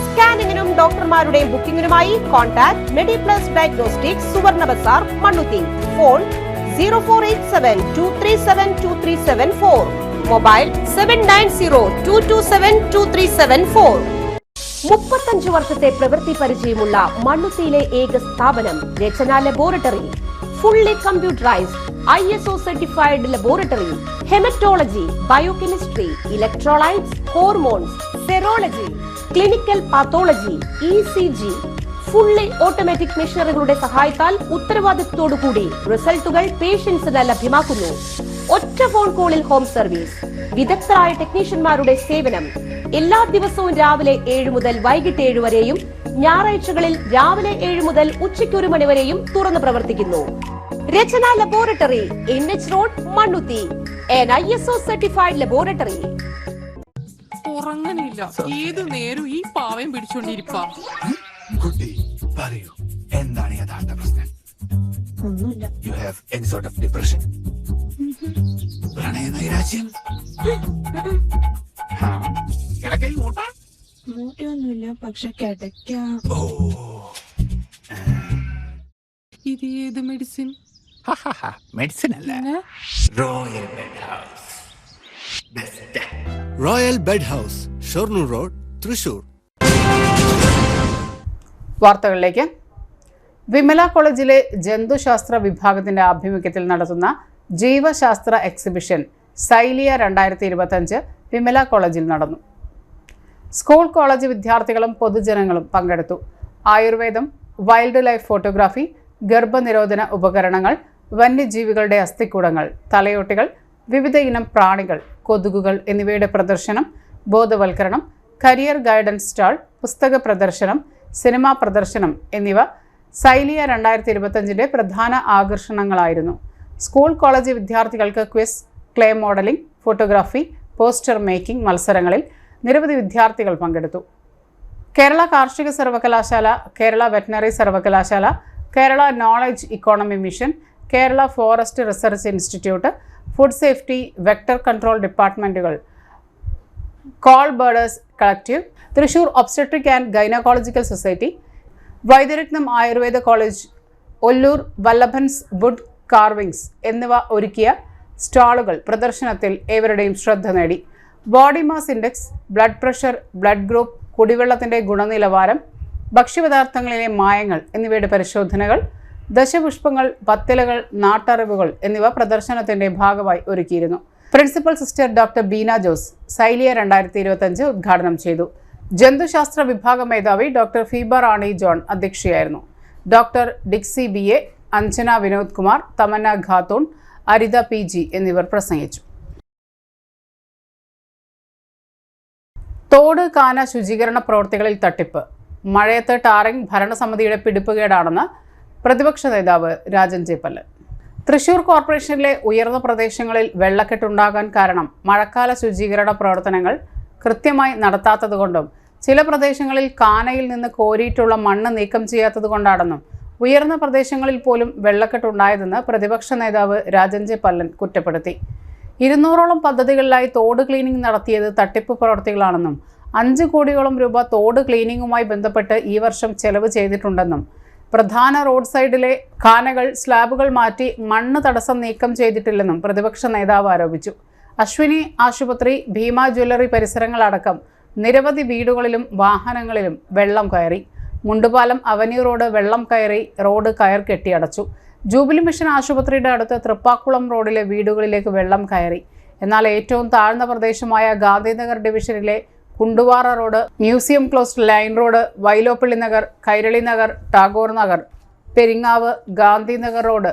സ്കാനിങ്ങിനും ഡോക്ടർമാരുടെയും ബുക്കിംഗിനുമായി കോൺടാക്ട് മെഡിപ്ലസ് ഡയഗ്നോസ്റ്റിക്സ്, സുവർണ ബസാർ, മണ്ണുത്തി. Phone 0487237237 mobile 7902272374. 35 വർഷത്തെ പ്രവൃത്തി പരിചയമുള്ള മണ്ണുത്തിയിലെ ഏക സ്ഥാപനം Rachana laboratory. Fully computerised ISO certified laboratory. Haematology, biochemistry, electrolytes, hormones, serology, clinical pathology, ECG, fully automatic മെഷീനറികളുടെ സഹായത്താൽ ഉത്തരവാദിത്വത്തോടുകൂടി റിസൾട്ടുകൾ പേഷ്യൻസിന് ലഭ്യമാക്കുന്നു. ഒറ്റ ഫോൺ കോളിൽ ഹോം സർവീസ്. വിദഗ്ധരായ ടെക്നീഷ്യന്മാരുടെ സേവനം. എല്ലാ ദിവസവും രാവിലെ 7 മുതൽ വൈകിട്ട് 7 വരെയും ഞായറാഴ്ചകളിൽ രാവിലെ 7 മുതൽ ഉച്ചയ്ക്ക് 1 മണി വരെയും തുറന്നു പ്രവർത്തിക്കുന്നു. Rachana laboratory, NH road, Mannuthy. an ISO certified laboratory. ഉറങ്ങണില്ല, ഏതു നേരം ഈ പാവം പിടിച്ചോണ്ടിരിപ്പാ. കുട്ടി പറയൂ, എന്താണ് യഥാർത്ഥ പ്രശ്നം? ഒന്നുമില്ല. You have any sort of depression, പ്രണയ നൈരാശ്യം? മൂട്ടൊന്നുമില്ല, പക്ഷെ കിടക്കാം. ഇത് ഏത് മെഡിസിൻ? മെഡിസിൻ അല്ല, royal bed house. Best royal bed house, Shoranur road, Thrissur. വാർത്തകളിലേക്ക്. വിമല കോളേജിലെ ജന്തുശാസ്ത്ര വിഭാഗത്തിന്റെ ആഭിമുഖ്യത്തിൽ നടത്തുന്ന ജീവശാസ്ത്ര എക്സിബിഷൻ സൈലിയ 2025 വിമല കോളേജിൽ നടന്നു. സ്കൂൾ കോളേജ് വിദ്യാർത്ഥികളും പൊതുജനങ്ങളും പങ്കെടുത്തു. ആയുർവേദം, വൈൽഡ് ലൈഫ് ഫോട്ടോഗ്രാഫി, ഗർഭനിരോധന ഉപകരണങ്ങൾ, വന്യജീവികളുടെ അസ്ഥിക്കൂടങ്ങൾ, തലയോട്ടികൾ, വിവിധ ഇനം പ്രാണികൾ, കൊതുകുകൾ എന്നിവയുടെ പ്രദർശനം, ബോധവൽക്കരണം, കരിയർ ഗൈഡൻസ് സ്റ്റാൾ, പുസ്തക പ്രദർശനം, സിനിമാ പ്രദർശനം എന്നിവ സൈലിയ 2025 പ്രധാന ആകർഷണങ്ങളായിരുന്നു. സ്കൂൾ കോളേജ് വിദ്യാർത്ഥികൾക്ക് quiz, clay modelling, photography, poster making മത്സരങ്ങളിൽ നിരവധി വിദ്യാർത്ഥികൾ പങ്കെടുത്തു. കേരള കാർഷിക സർവകലാശാല, കേരള വെറ്ററിനറി സർവകലാശാല, Kerala knowledge economy mission, Kerala forest research institute, food safety, vector control ഡിപ്പാർട്ട്മെൻറ്റുകൾ, Kole birders collective, Thrissur obstetric and gynaecological society, Vaidyaratnam Ayurveda college, Ollur Vallabhan's wood carvings എന്നിവ ഒരുക്കിയ സ്റ്റാളുകൾ പ്രദർശനത്തിൽ ഏവരുടെയും ശ്രദ്ധ നേടി. Body mass index, blood pressure, blood group, കുടിവെള്ളത്തിൻ്റെ ഗുണനിലവാരം, ഭക്ഷ്യപദാർത്ഥങ്ങളിലെ മായങ്ങൾ എന്നിവയുടെ പരിശോധനകൾ, ദശപുഷ്പങ്ങൾ, പത്തിലകൾ, നാട്ടറിവുകൾ എന്നിവ പ്രദർശനത്തിന്റെ ഭാഗമായി ഒരുക്കിയിരുന്നു. Principal sister doctor Beena Jose Sylia 2025 ഉദ്ഘാടനം ചെയ്തു. ജന്തുശാസ്ത്ര വിഭാഗ മേധാവി ഡോക്ടർ ഫീബ റാണി ജോൺ അധ്യക്ഷയായിരുന്നു. Doctor Dixy BA, Anjana Vinod Kumar, Tamanna Khatoon, Aritha PG എന്നിവർ പ്രസംഗിച്ചു. തോട്, കാന ശുചീകരണ പ്രവൃത്തികളിൽ തട്ടിപ്പ്. മഴയത്ത് ടാറിംഗ് ഭരണസമിതിയുടെ പിടിപ്പുകേടാണെന്ന് പ്രതിപക്ഷ നേതാവ് രാജൻ ജെ പല്ലൻ. തൃശൂർ കോർപ്പറേഷനിലെ ഉയർന്ന പ്രദേശങ്ങളിൽ വെള്ളക്കെട്ടുണ്ടാകാൻ കാരണം മഴക്കാല ശുചീകരണ പ്രവർത്തനങ്ങൾ കൃത്യമായി നടത്താത്തതുകൊണ്ടും ചില പ്രദേശങ്ങളിൽ കാനയിൽ നിന്ന് കോരിയിട്ടുള്ള മണ്ണ് നീക്കം ചെയ്യാത്തതുകൊണ്ടാണെന്നും ഉയർന്ന പ്രദേശങ്ങളിൽ പോലും വെള്ളക്കെട്ടുണ്ടായതെന്ന് പ്രതിപക്ഷ നേതാവ് രാജൻ ജെ പല്ലൻ കുറ്റപ്പെടുത്തി. 200ഓളം പദ്ധതികളിലായി തോട് ക്ലീനിംഗ് നടത്തിയത് തട്ടിപ്പ് പ്രവർത്തികളാണെന്നും 5 കോടിയോളം രൂപ തോട് ക്ലീനിങ്ങുമായി ബന്ധപ്പെട്ട് ഈ വർഷം ചെലവ് ചെയ്തിട്ടുണ്ടെന്നും പ്രധാന റോഡ് സൈഡിലെ കാനകൾ സ്ലാബുകൾ മാറ്റി മണ്ണ് തടസ്സം നീക്കം ചെയ്തിട്ടില്ലെന്നും പ്രതിപക്ഷ നേതാവ് ആരോപിച്ചു. അശ്വിനി ആശുപത്രി, ഭീമ ജ്വല്ലറി പരിസരങ്ങളടക്കം നിരവധി വീടുകളിലും വാഹനങ്ങളിലും വെള്ളം കയറി. മുണ്ടുപാലം അവന്യൂ റോഡ് വെള്ളം കയറി റോഡ് കയർ കെട്ടിയടച്ചു. ജൂബിലി മിഷൻ ആശുപത്രിയുടെ അടുത്ത് തൃപ്പാക്കുളം റോഡിലെ വീടുകളിലേക്ക് വെള്ളം കയറി. എന്നാൽ ഏറ്റവും താഴ്ന്ന പ്രദേശമായ ഗാന്ധിനഗർ ഡിവിഷനിലെ കുണ്ടുവാറ റോഡ്, മ്യൂസിയം ക്ലോസ്റ്റ് lane road, Vyloppilly Nagar, Kairali Nagar, Tagore Nagar, Peringavu, Gandhinagar road,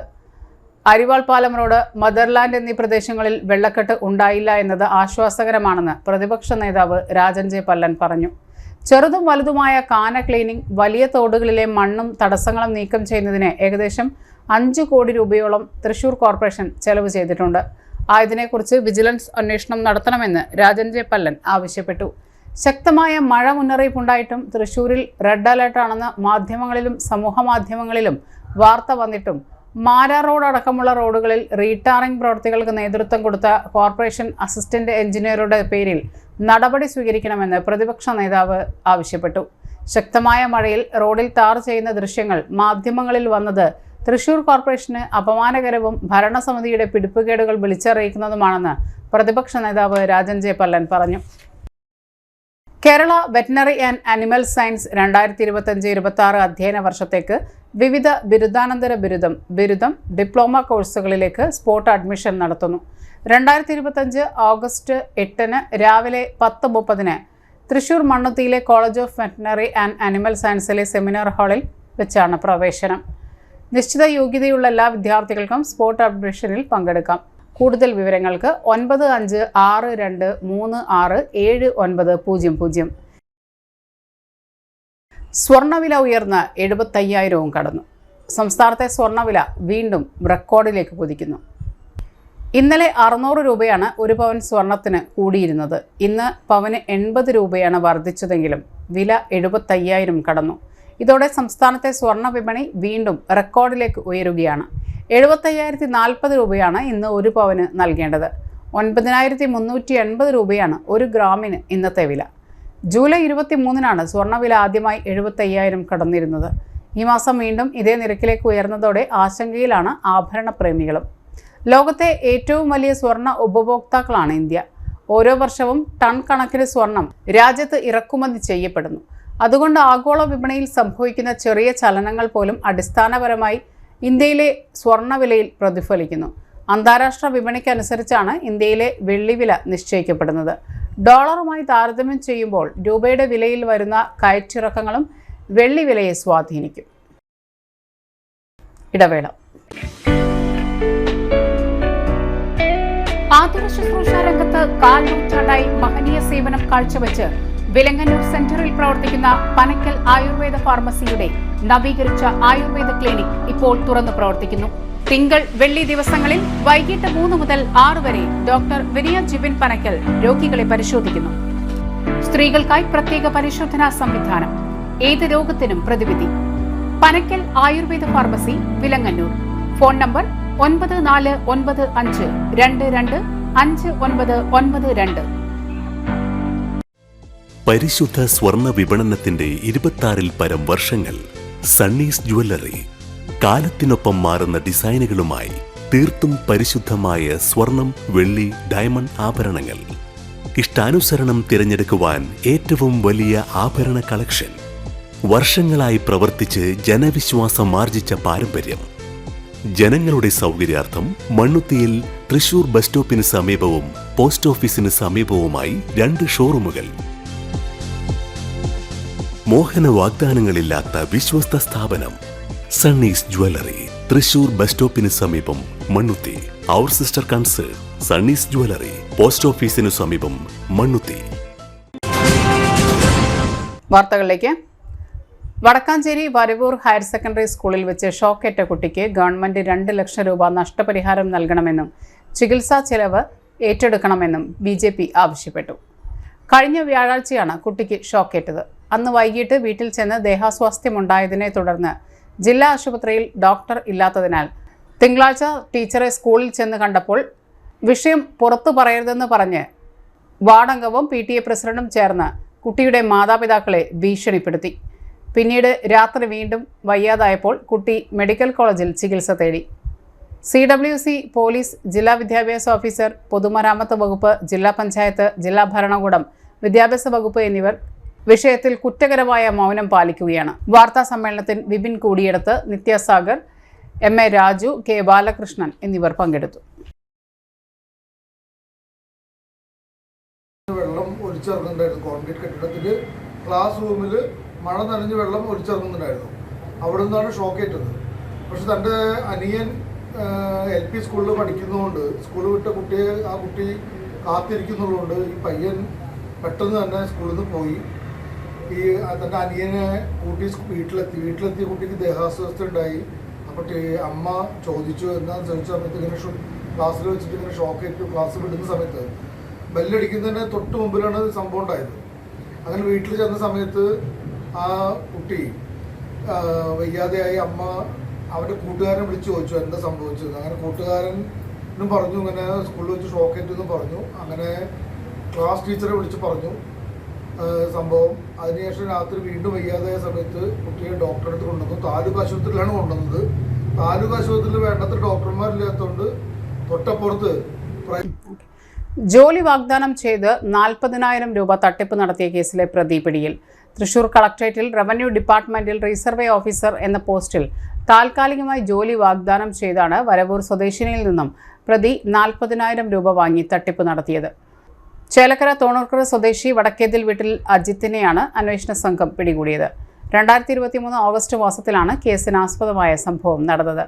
അരിവാൾ പാലം റോഡ്, മദർലാൻഡ് എന്നീ പ്രദേശങ്ങളിൽ വെള്ളക്കെട്ട് ഉണ്ടായില്ല എന്നത് ആശ്വാസകരമാണെന്ന് പ്രതിപക്ഷ നേതാവ് രാജൻ ജെ പല്ലൻ പറഞ്ഞു. ചെറുതും വലുതുമായ കാന ക്ലീനിംഗ്, വലിയ തോടുകളിലെ മണ്ണും തടസ്സങ്ങളും നീക്കം ചെയ്യുന്നതിന് ഏകദേശം 5 കോടി രൂപയോളം തൃശൂർ കോർപ്പറേഷൻ ചെലവ് ചെയ്തിട്ടുണ്ട്. ആയതിനെക്കുറിച്ച് വിജിലൻസ് അന്വേഷണം നടത്തണമെന്ന് രാജൻ ജെ പല്ലൻ ആവശ്യപ്പെട്ടു. ശക്തമായ മഴ മുന്നറിയിപ്പുണ്ടായിട്ടും തൃശൂരിൽ റെഡ് അലർട്ടാണെന്ന് മാധ്യമങ്ങളിലും സമൂഹ മാധ്യമങ്ങളിലും വാർത്ത വന്നിട്ടും മാരാ റോഡ് അടക്കമുള്ള റോഡുകളിൽ റീടാറിംഗ് പ്രവൃത്തികൾക്ക് നേതൃത്വം കൊടുത്ത കോർപ്പറേഷൻ അസിസ്റ്റന്റ് എഞ്ചിനീയറുടെ പേരിൽ നടപടി സ്വീകരിക്കണമെന്ന് പ്രതിപക്ഷ നേതാവ് ആവശ്യപ്പെട്ടു. ശക്തമായ മഴയിൽ റോഡിൽ ടാർ ചെയ്യുന്ന ദൃശ്യങ്ങൾ മാധ്യമങ്ങളിൽ വന്നത് തൃശൂർ കോർപ്പറേഷന് അപമാനകരവും ഭരണസമിതിയുടെ പിടിപ്പുകേടുകൾ വിളിച്ചറിയിക്കുന്നതുമാണെന്ന് പ്രതിപക്ഷ നേതാവ് രാജൻ ജെ പല്ലൻ പറഞ്ഞു. Kerala veterinary and animal science 2025-26 അധ്യയന വർഷത്തേക്ക് വിവിധ ബിരുദാനന്തര ബിരുദം, ഡിപ്ലോമ കോഴ്സുകളിലേക്ക് സ്പോട്ട് അഡ്മിഷൻ നടത്തുന്നു. 2025 ഓഗസ്റ്റ് 8 രാവിലെ 10:30 തൃശൂർ മണ്ണുത്തിയിലെ college of veterinary and animal സയൻസിലെ സെമിനാർ ഹാളിൽ വെച്ചാണ് പ്രവേശനം. നിശ്ചിത യോഗ്യതയുള്ള എല്ലാ വിദ്യാർത്ഥികൾക്കും സ്പോട്ട് അഡ്മിഷനിൽ പങ്കെടുക്കാം. കൂടുതൽ വിവരങ്ങൾക്ക് 9562367900. സ്വർണ്ണവില ഉയർന്ന് 75,000 കടന്നു. സംസ്ഥാനത്തെ സ്വർണ്ണവില വീണ്ടും റെക്കോർഡിലേക്ക് കുതിക്കുന്നു. ഇന്നലെ 600 രൂപയാണ് ഒരു പവൻ സ്വർണത്തിന് കൂടിയിരുന്നത്. ഇന്ന് പവന് 80 രൂപയാണ് വർദ്ധിച്ചതെങ്കിലും വില 75,000 കടന്നു. ഇതോടെ സംസ്ഥാനത്തെ സ്വർണ്ണ വിപണി വീണ്ടും റെക്കോർഡിലേക്ക് ഉയരുകയാണ്. 75,040 രൂപയാണ് ഇന്ന് ഒരു പവന് നൽകേണ്ടത്. 9,380 രൂപയാണ് 1 ഗ്രാമിന് ഇന്നത്തെ വില. ജൂലൈ 23 സ്വർണ്ണവില ആദ്യമായി 75,000 കടന്നിരുന്നത്. ഈ മാസം വീണ്ടും ഇതേ നിരക്കിലേക്ക് ഉയർന്നതോടെ ആശങ്കയിലാണ് ആഭരണ പ്രേമികളും. ലോകത്തെ ഏറ്റവും വലിയ സ്വർണ്ണ ഉപഭോക്താക്കളാണ് ഇന്ത്യ. ഓരോ വർഷവും ടൺ കണക്കിന് സ്വർണം രാജ്യത്ത് ഇറക്കുമതി ചെയ്യപ്പെടുന്നു. അതുകൊണ്ട് ആഗോള വിപണിയിൽ സംഭവിക്കുന്ന ചെറിയ ചലനങ്ങൾ പോലും അടിസ്ഥാനപരമായി ഇന്ത്യയിലെ സ്വർണ്ണവിലയിൽ പ്രതിഫലിക്കുന്നു. അന്താരാഷ്ട്ര വിപണിക്കനുസരിച്ചാണ് ഇന്ത്യയിലെ വെള്ളിവില നിശ്ചയിക്കപ്പെടുന്നത്. ഡോളറുമായി താരതമ്യം ചെയ്യുമ്പോൾ രൂപയുടെ വിലയിൽ വരുന്ന കയറ്റിറക്കങ്ങളും വെള്ളിവിലയെ സ്വാധീനിക്കും. ഇടവേള. ആതുര ശുശ്രൂഷ രംഗത്ത് 4 നൂറ്റാണ്ടായി മഹനീയ സേവനം കാഴ്ചവെച്ച് വിലങ്ങന്നൂർ സെന്ററിൽ പ്രവർത്തിക്കുന്ന പനക്കൽ ആയുർവേദ ഫാർമസിയുടെ നവീകരിച്ച ആയുർവേദ ക്ലിനിക് ഇപ്പോൾ തുറന്നു പ്രവർത്തിക്കുന്നു. തിങ്കൾ, വെള്ളി ദിവസങ്ങളിൽ വൈകിട്ട് 3 മുതൽ 6 വരെ ഡോക്ടർ വിനയ ജിബിൻ പനക്കൽ രോഗികളെ പരിശോധിക്കുന്നു. സ്ത്രീകൾക്കായി പ്രത്യേക പരിശോധനാ സംവിധാനം, ഏത് രോഗത്തിനും പ്രതിവിധി. Panakkal Ayurveda pharmacy, Vilangannur. Phone number 9495225992. പരിശുദ്ധ സ്വർണ്ണ വിപണനത്തിന്റെ 26-ൽ പരം വർഷങ്ങൾ. സണ്ണീസ് ജ്വല്ലറി കാലത്തിനൊപ്പം മാറുന്ന ഡിസൈനുകളുമായി തീർത്തും പരിശുദ്ധമായ സ്വർണം, വെള്ളി, ഡയമണ്ട് ആഭരണങ്ങൾ. ഇഷ്ടാനുസരണം തിരഞ്ഞെടുക്കുവാൻ ഏറ്റവും വലിയ ആഭരണ കളക്ഷൻ. വർഷങ്ങളായി പ്രവർത്തിച്ച് ജനവിശ്വാസം ആർജിച്ച പാരമ്പര്യം. ജനങ്ങളുടെ സൗകര്യാർത്ഥം മണ്ണുത്തിയിൽ തൃശൂർ ബസ് സ്റ്റോപ്പിന് സമീപവും പോസ്റ്റ് ഓഫീസിന് സമീപവുമായി 2 ഷോറൂമുകൾ. മോഹന വാഗ്ദാനങ്ങളില്ലാത്ത വിശ്വസ്ത സ്ഥാപനം സണ്ണീസ് ജ്വല്ലറി, തൃശൂർ ബസ് സ്റ്റോപ്പിന് സമീപം, മണ്ണുത്തി. അവർ സിസ്റ്റർ കൺസേൺ സണ്ണീസ് ജ്വല്ലറി, പോസ്റ്റ് ഓഫീസിനു സമീപം, മണ്ണുത്തി. വാർത്തകളിലേക്ക്. വടക്കാഞ്ചേരി വരവൂർ ഹയർ സെക്കൻഡറി സ്കൂളിൽ വെച്ച് ഷോക്കേറ്റ കുട്ടിക്ക് ഗവൺമെന്റ് 2 ലക്ഷം രൂപ നഷ്ടപരിഹാരം നൽകണമെന്നും ചികിത്സാ ചെലവ് ഏറ്റെടുക്കണമെന്നും BJP ആവശ്യപ്പെട്ടു. കഴിഞ്ഞ വ്യാഴാഴ്ചയാണ് കുട്ടിക്ക് ഷോക്കേറ്റത്. അന്ന് വൈകിട്ട് വീട്ടിൽ ചെന്ന് ദേഹാസ്വാസ്ഥ്യമുണ്ടായതിനെ തുടർന്ന് ജില്ലാ ആശുപത്രിയിൽ ഡോക്ടർ ഇല്ലാത്തതിനാൽ തിങ്കളാഴ്ച ടീച്ചറെ സ്കൂളിൽ ചെന്ന് കണ്ടപ്പോൾ വിഷയം പുറത്തു പറയരുതെന്ന് പറഞ്ഞ് വാർഡംഗവും PTA പ്രസിഡന്റും ചേർന്ന് കുട്ടിയുടെ മാതാപിതാക്കളെ ഭീഷണിപ്പെടുത്തി. പിന്നീട് രാത്രി വീണ്ടും വയ്യാതായപ്പോൾ കുട്ടി മെഡിക്കൽ കോളേജിൽ ചികിത്സ തേടി. CWC, പോലീസ്, ജില്ലാ വിദ്യാഭ്യാസ ഓഫീസർ, പൊതുമരാമത്ത് വകുപ്പ്, ജില്ലാ പഞ്ചായത്ത്, ജില്ലാ ഭരണകൂടം, വിദ്യാഭ്യാസ വകുപ്പ് എന്നിവർ വിഷയത്തിൽ കുറ്റകരമായ മൗനം പാലിക്കുകയാണ്. വാർത്താ സമ്മേളനത്തിൽ വിപിൻ കൂടിയെടുത്ത്, നിത്യസാഗർ, MA രാജു, K ബാലകൃഷ്ണൻ എന്നിവർ പങ്കെടുത്തു. വെള്ളം ഒലിച്ചിറങ്ങുന്നുണ്ടായിരുന്നു. കോൺക്രീറ്റ് കെട്ടിടത്തിൽ ക്ലാസ് റൂമിൽ മഴ നനഞ്ഞ് വെള്ളം ഒലിച്ചിറങ്ങുന്നുണ്ടായിരുന്നു. അവിടെ നിന്നാണ് ഷോക്കേറ്റത്. പക്ഷെ തൻ്റെ അനിയൻ LP സ്കൂളിൽ പഠിക്കുന്നതുകൊണ്ട് സ്കൂൾ വിട്ട ആ കുട്ടി കാത്തിരിക്കുന്നുള്ളതുകൊണ്ട് ഈ പയ്യൻ പെട്ടെന്ന് തന്നെ സ്കൂളിൽ നിന്ന് പോയി തൻ്റെ അനിയനെ കൂട്ടി വീട്ടിലെത്തിയ കുട്ടിക്ക് ദേഹാസ്വസ്ഥ ഉണ്ടായി. അപ്പോൾ അമ്മ ചോദിച്ചു എന്താണെന്ന് ചോദിച്ച സമയത്ത് ഇങ്ങനെ ക്ലാസ്സിൽ വെച്ചിട്ട് ഇങ്ങനെ ഷോക്കേറ്റു. ക്ലാസ് വിടുന്ന സമയത്ത് ബെല്ലടിക്കുന്നതിന് തൊട്ട് മുമ്പിലാണ് സംഭവം ഉണ്ടായത്. അങ്ങനെ വീട്ടിൽ ചെന്ന സമയത്ത് ആ കുട്ടി വയ്യാതെയായി. അമ്മ അവൻ്റെ കൂട്ടുകാരനെ വിളിച്ച് ചോദിച്ചു എന്താ സംഭവിച്ചത്. അങ്ങനെ കൂട്ടുകാരനും പറഞ്ഞു ഇങ്ങനെ സ്കൂളിൽ വെച്ച് ഷോക്കേറ്റെന്ന് പറഞ്ഞു. അങ്ങനെ ക്ലാസ് ടീച്ചറെ വിളിച്ച് പറഞ്ഞു സംഭവം. അതിനുശേഷം രാത്രി വീണ്ടും വയ്യാതായ സമയത്ത് കുട്ടിയെ ഡോക്ടറെ അടുത്ത് കൊണ്ടുവന്നു. താലൂക്ക് ആശുപത്രിയിലാണ് കൊണ്ടുവന്നത്. താലൂക്ക് ആശുപത്രിയിൽ വേണ്ടത്ര ഡോക്ടർമാരില്ലാത്തതുകൊണ്ട് തൊട്ടപ്പുറത്ത് ജോലി വാഗ്ദാനം ചെയ്ത് 40,000 രൂപ തട്ടിപ്പ് നടത്തിയ കേസിലെ പ്രതി പിടിയിൽ. തൃശൂർ കളക്ടറേറ്റിൽ റവന്യൂ ഡിപ്പാർട്ട്മെന്റിൽ റീസർവേ ഓഫീസർ എന്ന പോസ്റ്റിൽ താൽക്കാലികമായി ജോലി വാഗ്ദാനം ചെയ്താണ് വരവൂർ സ്വദേശിനിയിൽ നിന്നും പ്രതി 40,000 രൂപ വാങ്ങി തട്ടിപ്പ് നടത്തിയത്. ചേലക്കര തോണൂർക്കര സ്വദേശി വടക്കേതിൽ വീട്ടിൽ അജിത്തിനെയാണ് അന്വേഷണ സംഘം പിടികൂടിയത്. 2023 ഓഗസ്റ്റ് മാസത്തിലാണ് കേസിനാസ്പദമായ സംഭവം നടന്നത്.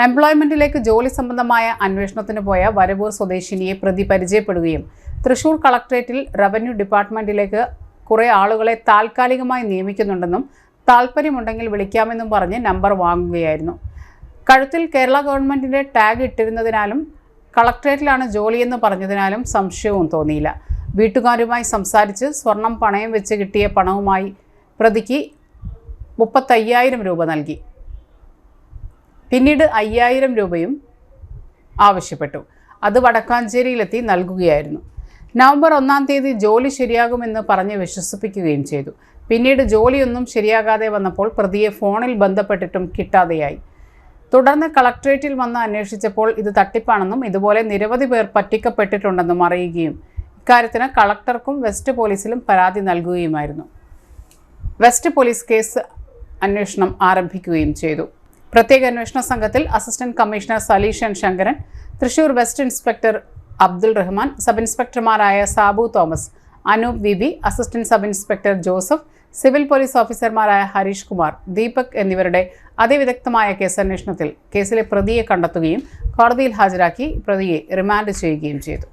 എംപ്ലോയ്മെന്റിലേക്ക് ജോലി സംബന്ധമായ അന്വേഷണത്തിന് പോയ വരവൂർ സ്വദേശിനിയെ പ്രതി പരിചയപ്പെടുകയും തൃശൂർ കളക്ടറേറ്റിൽ റവന്യൂ ഡിപ്പാർട്ട്മെന്റിലേക്ക് കുറേ ആളുകളെ താൽക്കാലികമായി നിയമിക്കുന്നുണ്ടെന്നും താൽപ്പര്യമുണ്ടെങ്കിൽ വിളിക്കാമെന്നും പറഞ്ഞ് നമ്പർ വാങ്ങുകയായിരുന്നു. കഴുത്തിൽ കേരള ഗവൺമെന്റിന്റെ ടാഗ് ഇട്ടിരുന്നതിനാലും കളക്ടറേറ്റിലാണ് ജോലിയെന്ന് പറഞ്ഞതിനാലും സംശയവും തോന്നിയില്ല. വീട്ടുകാരുമായി സംസാരിച്ച് സ്വർണം പണയം വെച്ച് കിട്ടിയ പണവുമായി പ്രതിക്ക് 35,000 രൂപ നൽകി. പിന്നീട് 5,000 രൂപയും ആവശ്യപ്പെട്ടു. അത് വടക്കാഞ്ചേരിയിലെത്തി നൽകുകയായിരുന്നു. നവംബർ 1-ാം തീയതി ജോലി ശരിയാകുമെന്ന് പറഞ്ഞ് വിശ്വസിപ്പിക്കുകയും ചെയ്തു. പിന്നീട് ജോലിയൊന്നും ശരിയാകാതെ വന്നപ്പോൾ പ്രതിയെ ഫോണിൽ ബന്ധപ്പെട്ടിട്ടും കിട്ടാതെയായി. തുടർന്ന് കളക്ടറേറ്റിൽ വന്ന് അന്വേഷിച്ചപ്പോൾ ഇത് തട്ടിപ്പാണെന്നും ഇതുപോലെ നിരവധി പേർ പറ്റിക്കപ്പെട്ടിട്ടുണ്ടെന്നും അറിയുകയും ഇക്കാര്യത്തിന് കളക്ടർക്കും വെസ്റ്റ് പോലീസിലും പരാതി നൽകുകയുമായിരുന്നു. വെസ്റ്റ് പോലീസ് കേസ് അന്വേഷണം ആരംഭിക്കുകയും ചെയ്തു. പ്രത്യേക അന്വേഷണ സംഘത്തിൽ assistant commissioner Saleeshan Sankaran, Thrissur west inspector Abdul Rahman, sub ഇൻസ്പെക്ടർമാരായ Sabu Thomas, Anoop VB, assistant sub inspector Joseph, civil police ഓഫീസർമാരായ ഹരീഷ് കുമാർ, ദീപക് എന്നിവരുടെ അതിവിദഗ്ധമായ കേസന്വേഷണത്തിൽ കേസിലെ പ്രതിയെ കണ്ടെത്തുകയും കോടതിയിൽ ഹാജരാക്കി പ്രതിയെ റിമാൻഡ് ചെയ്യുകയും ചെയ്തു.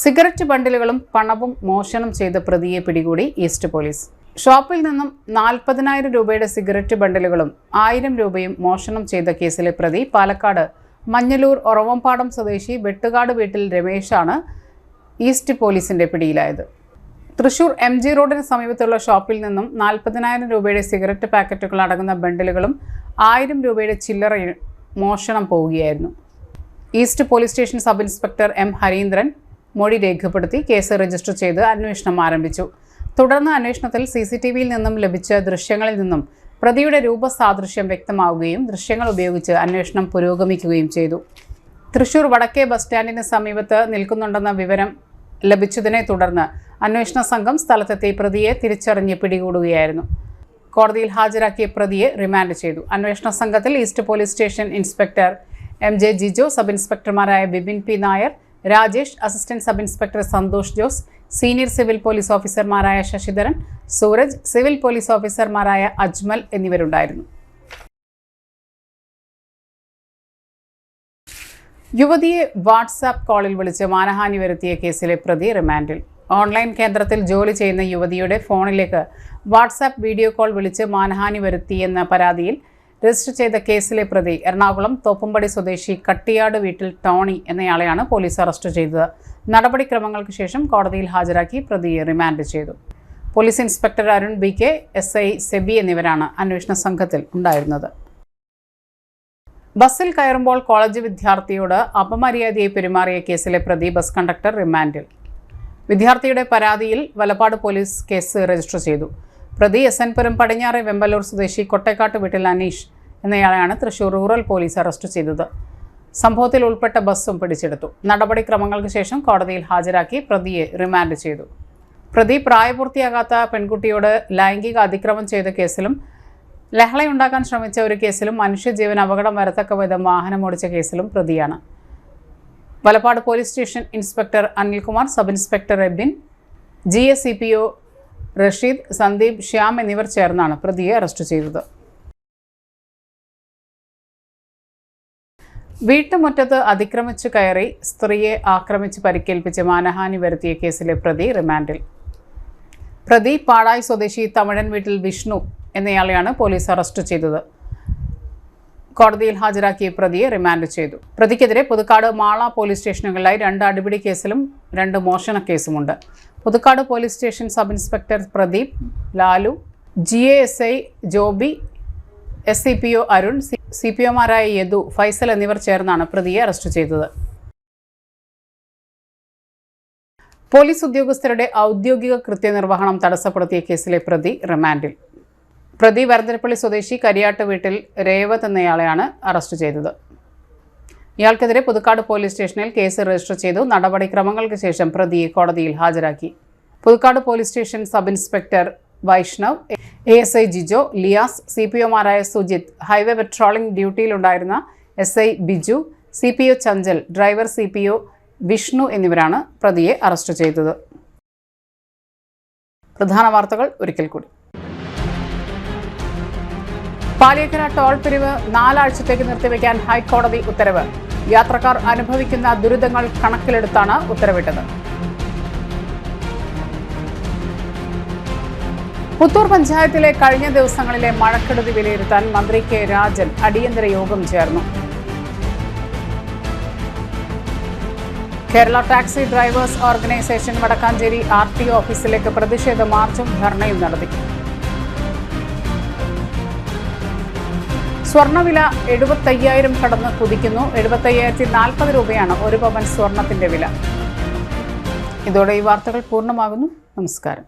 സിഗരറ്റ് ബണ്ടിലുകളും പണവും മോഷണം ചെയ്ത പ്രതിയെ പിടികൂടി ഈസ്റ്റ് പോലീസ്. ഷോപ്പിൽ നിന്നും 40,000 രൂപയുടെ സിഗരറ്റ് ബണ്ടിലുകളും 1,000 രൂപയും മോഷണം ചെയ്ത കേസിലെ പ്രതി പാലക്കാട് മഞ്ഞലൂർ ഒറവംപാടം സ്വദേശി വെട്ടുകാട് വീട്ടിൽ രമേശാണ് ഈസ്റ്റ് പോലീസിന്റെ പിടിയിലായത്. തൃശൂർ MG റോഡിന് സമീപത്തുള്ള ഷോപ്പിൽ നിന്നും 40,000 രൂപയുടെ സിഗരറ്റ് പാക്കറ്റുകൾ അടങ്ങുന്ന ബണ്ടിലുകളും 1,000 രൂപയുടെ ചില്ലറയും മോഷണം പോവുകയായിരുന്നു. East police station sub inspector M Harindran മൊഴി രേഖപ്പെടുത്തി കേസ് രജിസ്റ്റർ ചെയ്ത് അന്വേഷണം ആരംഭിച്ചു. തുടർന്ന് അന്വേഷണത്തിൽ CCTVയിൽ നിന്നും ലഭിച്ച ദൃശ്യങ്ങളിൽ നിന്നും പ്രതിയുടെ രൂപസാദൃശ്യം വ്യക്തമാവുകയും ദൃശ്യങ്ങൾ ഉപയോഗിച്ച് അന്വേഷണം പുരോഗമിക്കുകയും ചെയ്തു. തൃശൂർ വടക്കേ ബസ് സ്റ്റാൻഡിന് സമീപത്ത് നിൽക്കുന്നുണ്ടെന്ന വിവരം ലഭിച്ചതിനെ തുടർന്ന് അന്വേഷണ സംഘം സ്ഥലത്തെത്തി പ്രതിയെ തിരിച്ചറിഞ്ഞ് പിടികൂടുകയായിരുന്നു. കോടതിയിൽ ഹാജരാക്കിയ പ്രതിയെ റിമാൻഡ് ചെയ്തു. അന്വേഷണ സംഘത്തിൽ east police station inspector MJ Jijo, sub ഇൻസ്പെക്ടർമാരായ Bipin P Nair, Rajesh, assistant sub inspector Santhosh Jose, senior civil police ഓഫീസർമാരായ ശശിധരൻ, സൂരജ്, സിവിൽ പോലീസ് ഓഫീസർമാരായ അജ്മൽ എന്നിവരുണ്ടായിരുന്നു. യുവതിയെ വാട്സാപ്പ് കോളിൽ വിളിച്ച് മാനഹാനി വരുത്തിയ കേസിലെ പ്രതി റിമാൻഡിൽ. ഓൺലൈൻ കേന്ദ്രത്തിൽ ജോലി ചെയ്യുന്ന യുവതിയുടെ ഫോണിലേക്ക് വാട്സാപ്പ് വീഡിയോ കോൾ വിളിച്ച് മാനഹാനി വരുത്തിയെന്ന പരാതിയിൽ രജിസ്റ്റർ ചെയ്ത കേസിലെ പ്രതി എറണാകുളം തോപ്പുംപടി സ്വദേശി കട്ടിയാട് വീട്ടിൽ ടോണി എന്നയാളെയാണ് പോലീസ് അറസ്റ്റ് ചെയ്തത്. നടപടിക്രമങ്ങൾക്ക് ശേഷം കോടതിയിൽ ഹാജരാക്കി പ്രതിയെ റിമാൻഡ് ചെയ്തു. Police inspector Arun BK, SI SEBI എന്നിവരാണ് അന്വേഷണ സംഘത്തിൽ ഉണ്ടായിരുന്നത്. ബസ്സിൽ കയറുമ്പോൾ കോളേജ് വിദ്യാർത്ഥിയോട് അപമര്യാദയായി പെരുമാറിയ കേസിലെ പ്രതി ബസ് കണ്ടക്ടർ റിമാൻഡിൽ. വിദ്യാർത്ഥിയുടെ പരാതിയിൽ വലപ്പാട് പോലീസ് കേസ് രജിസ്റ്റർ ചെയ്തു. പ്രതി SN പുരം പടിഞ്ഞാറെ വെമ്പലൂർ സ്വദേശി കൊട്ടേക്കാട്ട് വീട്ടിൽ അനീഷ് എന്നയാളെയാണ് തൃശൂർ റൂറൽ പോലീസ് അറസ്റ്റ് ചെയ്തത്. സംഭവത്തിൽ ഉൾപ്പെട്ട ബസ്സും പിടിച്ചെടുത്തു. നടപടിക്രമങ്ങൾക്ക് ശേഷം കോടതിയിൽ ഹാജരാക്കി പ്രതിയെ റിമാൻഡ് ചെയ്തു. പ്രതി പ്രായപൂർത്തിയാകാത്ത പെൺകുട്ടിയോട് ലൈംഗിക അതിക്രമം ചെയ്ത കേസിലും ലഹളയുണ്ടാക്കാൻ ശ്രമിച്ച ഒരു കേസിലും മനുഷ്യജീവൻ അപകടം വരത്തക്ക വിധം വാഹനമോടിച്ച കേസിലും പ്രതിയാണ്. Valappad police station inspector Anilkumar, sub inspector Abin, GS CPO Rasheed, Sandeep, Shyam എന്നിവർ ചേർന്നാണ് പ്രതിയെ അറസ്റ്റ് ചെയ്തത്. വീട്ടുമുറ്റത്ത് അതിക്രമിച്ചു കയറി സ്ത്രീയെ ആക്രമിച്ച് പരിക്കേൽപ്പിച്ച് മാനഹാനി വരുത്തിയ കേസിലെ പ്രതി റിമാൻഡിൽ. പ്രതി പാടായി സ്വദേശി തമിഴൻ വീട്ടിൽ വിഷ്ണു എന്നയാളെയാണ് പോലീസ് അറസ്റ്റ് ചെയ്തത്. കോടതിയിൽ ഹാജരാക്കിയ പ്രതിയെ റിമാൻഡ് ചെയ്തു. പ്രതിക്കെതിരെ പുതുക്കാട്, മാള പോലീസ് സ്റ്റേഷനുകളിലായി 2 അടിപിടി കേസിലും 2 മോഷണ കേസുമുണ്ട്. Puthukkad police station sub inspector Pradeep, Lalu, GASI Joby, SCPO Arun, CPOമാരായ യദു, ഫൈസൽ എന്നിവർ ചേർന്നാണ് പ്രതിയെ അറസ്റ്റ് ചെയ്തത്. പോലീസ് ഉദ്യോഗസ്ഥരുടെ ഔദ്യോഗിക കൃത്യനിർവഹണം തടസ്സപ്പെടുത്തിയ കേസിലെ പ്രതി റിമാൻഡിൽ. പ്രതി വരന്തരപ്പള്ളി സ്വദേശി കരിയാട്ട് വീട്ടിൽ രേവത് എന്നയാളെയാണ് അറസ്റ്റ് ചെയ്തത്. ഇയാൾക്കെതിരെ പുതുക്കാട് പോലീസ് സ്റ്റേഷനിൽ കേസ് രജിസ്റ്റർ ചെയ്തു. നടപടിക്രമങ്ങൾക്ക് ശേഷം പ്രതിയെ കോടതിയിൽ ഹാജരാക്കി. Puthukkad police station sub inspector Vaishnav, ASI Jijo, Liyas, CPOമാരായ സുജിത്, ഹൈവേ പെട്രോളിംഗ് ഡ്യൂട്ടിയിലുണ്ടായിരുന്ന SI Biju, CPO Chanchal, driver CPO Vishnu എന്നിവരാണ് പ്രതിയെ അറസ്റ്റ് ചെയ്തത്. പ്രധാന വാർത്തകൾ ഒരിക്കൽ കൂടി. പാലിയേക്കര ടോൾ പിരിവ് 4 ആഴ്ചത്തേക്ക് നിർത്തിവെക്കാൻ ഹൈക്കോടതി ഉത്തരവ്. യാത്രക്കാർ അനുഭവിക്കുന്ന ദുരിതങ്ങൾ കണക്കിലെടുത്താണ് ഉത്തരവിട്ടത്. പുത്തൂർ പഞ്ചായത്തിലെ കഴിഞ്ഞ ദിവസങ്ങളിലെ മഴക്കെടുതി വിലയിരുത്താൻ മന്ത്രി K രാജൻ അടിയന്തര യോഗം ചേർന്നു. Kerala taxi drivers organisation Vadakkanchery RTO ഓഫീസിലേക്ക് പ്രതിഷേധ മാർച്ചും ധർണയും നടത്തി. സ്വർണ്ണവില 75,000 കടന്ന് കുതിക്കുന്നു. 75,040 രൂപയാണ് 1 പവൻ സ്വർണത്തിന്റെ വില. ഇതോടെ ഈ വാർത്തകൾ പൂർണ്ണമാകുന്നു. നമസ്കാരം.